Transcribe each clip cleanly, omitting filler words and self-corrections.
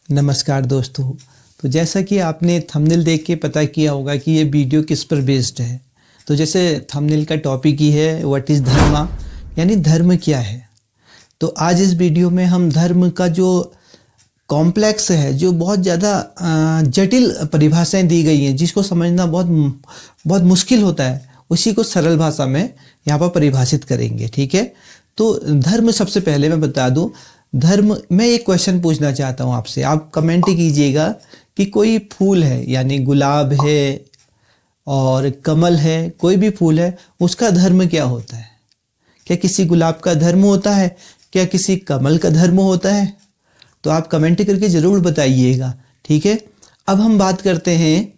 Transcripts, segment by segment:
नमस्कार दोस्तों। तो जैसा कि आपने थंबनेल देख के पता किया होगा कि ये वीडियो किस पर बेस्ड है। तो जैसे थंबनेल का टॉपिक ही है व्हाट इज़ धर्म, यानी धर्म क्या है। तो आज इस वीडियो में हम धर्म का जो कॉम्प्लेक्स है, जो बहुत ज़्यादा जटिल परिभाषाएं दी गई हैं, जिसको समझना बहुत मुश्किल होता है, उसी को सरल भाषा में यहाँ पर परिभाषित करेंगे। ठीक है। तो धर्म, सबसे पहले मैं बता दूं, धर्म, मैं एक क्वेश्चन पूछना चाहता हूँ आपसे, आप कमेंट कीजिएगा कि कोई फूल है, यानी गुलाब है और कमल है, कोई भी फूल है, उसका धर्म क्या होता है? क्या किसी गुलाब का धर्म होता है? क्या किसी कमल का धर्म होता है? तो आप कमेंट करके ज़रूर बताइएगा। ठीक है। अब हम बात करते हैं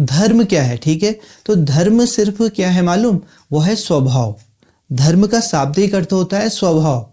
धर्म क्या है। ठीक है। तो धर्म सिर्फ क्या है मालूम? वो है स्वभाव। धर्म का शाब्दिक अर्थ होता है स्वभाव।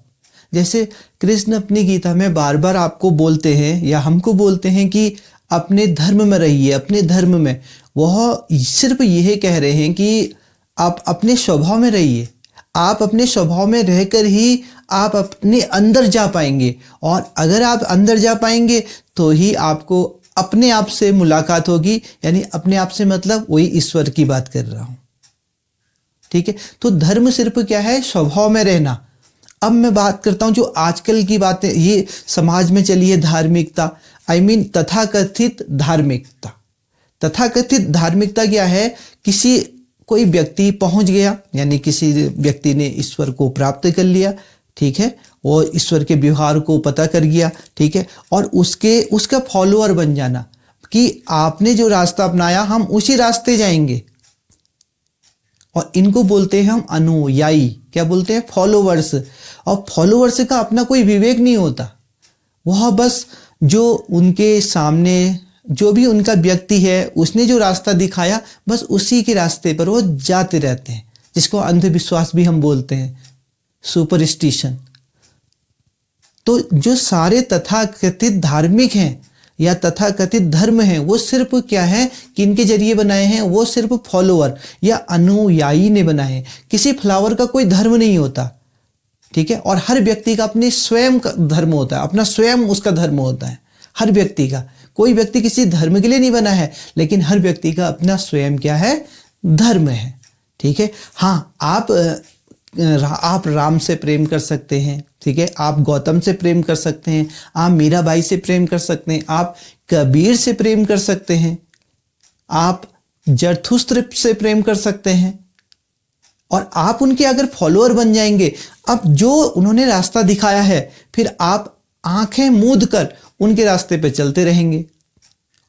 जैसे कृष्ण अपनी गीता में बार बार आपको बोलते हैं या हमको बोलते हैं कि अपने धर्म में रहिए, अपने धर्म में। वह सिर्फ यही कह रहे हैं कि आप अपने स्वभाव में रहिए। आप अपने स्वभाव में रहकर ही आप अपने अंदर जा पाएंगे, और अगर आप अंदर जा पाएंगे तो ही आपको अपने आप से मुलाकात होगी। यानी अपने आप से मतलब वही ईश्वर की बात कर रहा हूँ। ठीक है। तो धर्म सिर्फ क्या है? स्वभाव में रहना। अब मैं बात करता हूँ जो आजकल की बातें ये समाज में चली है, धार्मिकता, तथाकथित धार्मिकता। तथाकथित धार्मिकता क्या है? कोई व्यक्ति पहुंच गया, यानी किसी व्यक्ति ने ईश्वर को प्राप्त कर लिया। ठीक है। और ईश्वर के व्यवहार को पता कर गया। ठीक है। और उसका फॉलोअर बन जाना कि आपने जो रास्ता अपनाया हम उसी रास्ते जाएंगे। और इनको बोलते हैं हम अनुयायी। क्या बोलते हैं? फॉलोवर्स। और फॉलोवर्स का अपना कोई विवेक नहीं होता। वह बस जो उनके सामने जो भी उनका व्यक्ति है, उसने जो रास्ता दिखाया, बस उसी के रास्ते पर वो जाते रहते हैं, जिसको अंधविश्वास भी हम बोलते हैं, सुपरस्टिशन। तो जो सारे तथाकथित धार्मिक हैं या तथाकथित धर्म हैं, वो सिर्फ क्या है, किनके जरिए बनाए हैं? वो सिर्फ फॉलोअर या अनुयायी ने बनाए हैं। किसी फ्लावर का कोई धर्म नहीं होता। ठीक है। और हर व्यक्ति का अपने स्वयं का धर्म होता है, अपना स्वयं उसका धर्म होता है हर व्यक्ति का। कोई व्यक्ति किसी धर्म के लिए नहीं बना है, लेकिन हर व्यक्ति का अपना स्वयं क्या है? धर्म है। ठीक है। हाँ, आप राम से प्रेम कर सकते हैं। ठीक है। आप गौतम से प्रेम कर सकते हैं, आप मीराबाई से प्रेम कर सकते हैं, आप कबीर से प्रेम कर सकते हैं, आप जरथुस्त्र से प्रेम कर सकते हैं, और आप उनके अगर फॉलोअर बन जाएंगे, अब जो उन्होंने रास्ता दिखाया है, फिर आप आंखें मूंद कर उनके रास्ते पे चलते रहेंगे,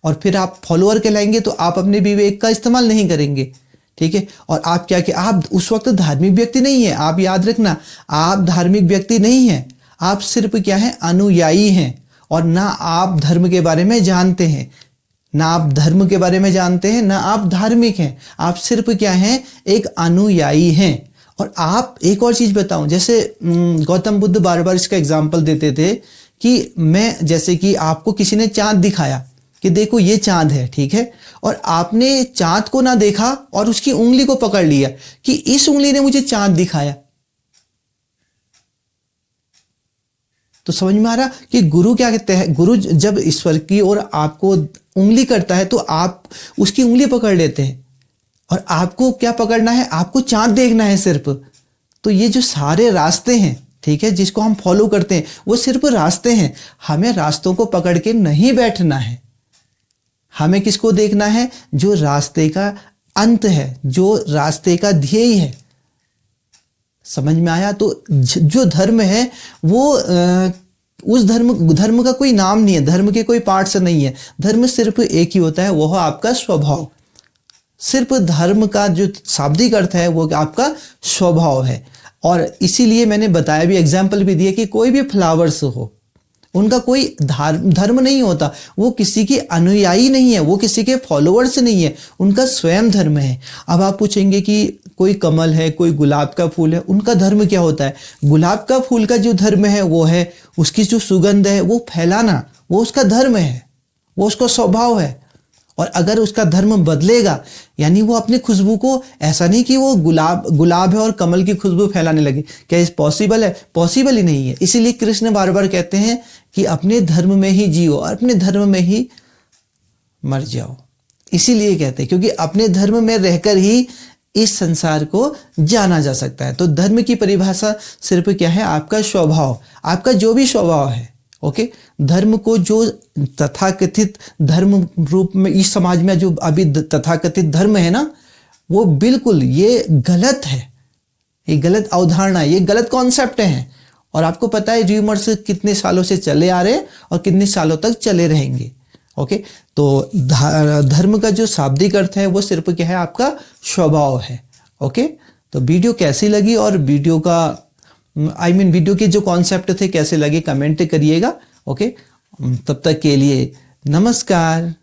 और फिर आप फॉलोअर कहलाएंगे। तो आप अपने विवेक का इस्तेमाल नहीं करेंगे। ठीक है। और आप क्या कि आप उस वक्त धार्मिक व्यक्ति नहीं है। आप याद रखना, आप धार्मिक व्यक्ति नहीं हैं। आप सिर्फ क्या है? अनुयायी हैं। और ना आप धर्म के बारे में जानते हैं, ना आप धर्म के बारे में जानते हैं, ना आप धार्मिक हैं। आप सिर्फ क्या हैं? एक अनुयायी हैं। और आप एक और चीज बताऊं, जैसे गौतम बुद्ध बार बार इसका एग्जाम्पल देते थे कि जैसे कि आपको किसी ने चांद दिखाया कि देखो ये चांद है। ठीक है। और आपने चांद को ना देखा और उसकी उंगली को पकड़ लिया कि इस उंगली ने मुझे चांद दिखाया। तो समझ में आ रहा कि गुरु क्या कहते हैं? गुरु जब ईश्वर की ओर आपको उंगली करता है तो आप उसकी उंगली पकड़ लेते हैं, और आपको क्या पकड़ना है? आपको चांद देखना है सिर्फ। तो ये जो सारे रास्ते हैं, ठीक है, जिसको हम फॉलो करते हैं, वो सिर्फ रास्ते हैं। हमें रास्तों को पकड़ के नहीं बैठना है। हमें किसको देखना है? जो रास्ते का अंत है, जो रास्ते का ध्येय है। समझ में आया? तो जो धर्म है वो उस धर्म का कोई नाम नहीं है, धर्म के कोई पार्ट्स नहीं है। धर्म सिर्फ एक ही होता है, वो है आपका स्वभाव। सिर्फ धर्म का जो शाब्दिक अर्थ है वो आपका स्वभाव है। और इसीलिए मैंने बताया भी, एग्जाम्पल भी दिया कि कोई भी फ्लावर्स हो, उनका कोई धर्म नहीं होता। वो किसी के अनुयायी नहीं है, वो किसी के फॉलोअर्स नहीं है, उनका स्वयं धर्म है। अब आप पूछेंगे कि कोई कमल है, कोई गुलाब का फूल है, उनका धर्म क्या होता है? गुलाब का फूल का जो धर्म है वो है उसकी जो सुगंध है वो फैलाना, वो उसका धर्म है, वो उसका स्वभाव है। और अगर उसका धर्म बदलेगा, यानी वो अपनी खुशबू को, ऐसा नहीं कि वो गुलाब है और कमल की खुशबू फैलाने लगे, क्या ये पॉसिबल है? पॉसिबल ही नहीं है। इसीलिए कृष्ण बार बार कहते हैं कि अपने धर्म में ही जियो और अपने धर्म में ही मर जाओ। इसीलिए कहते हैं क्योंकि अपने धर्म में रहकर ही इस संसार को जाना जा सकता है। तो धर्म की परिभाषा सिर्फ क्या है, आपका स्वभाव, आपका जो भी स्वभाव है। ओके, धर्म को जो तथाकथित धर्म रूप में इस समाज में जो अभी तथाकथित धर्म है ना, वो बिल्कुल ये गलत है, ये गलत अवधारणा है, ये गलत कॉन्सेप्ट है। और आपको पता है र्यूमर्स कितने सालों से चले आ रहे हैं और कितने सालों तक चले रहेंगे। ओके, तो धर्म का जो शाब्दिक अर्थ है वो सिर्फ क्या है, आपका स्वभाव है। ओके, तो वीडियो कैसी लगी और वीडियो का वीडियो के जो कॉन्सेप्ट थे कैसे लगे कमेंट करिएगा। ओके, तब तक के लिए नमस्कार।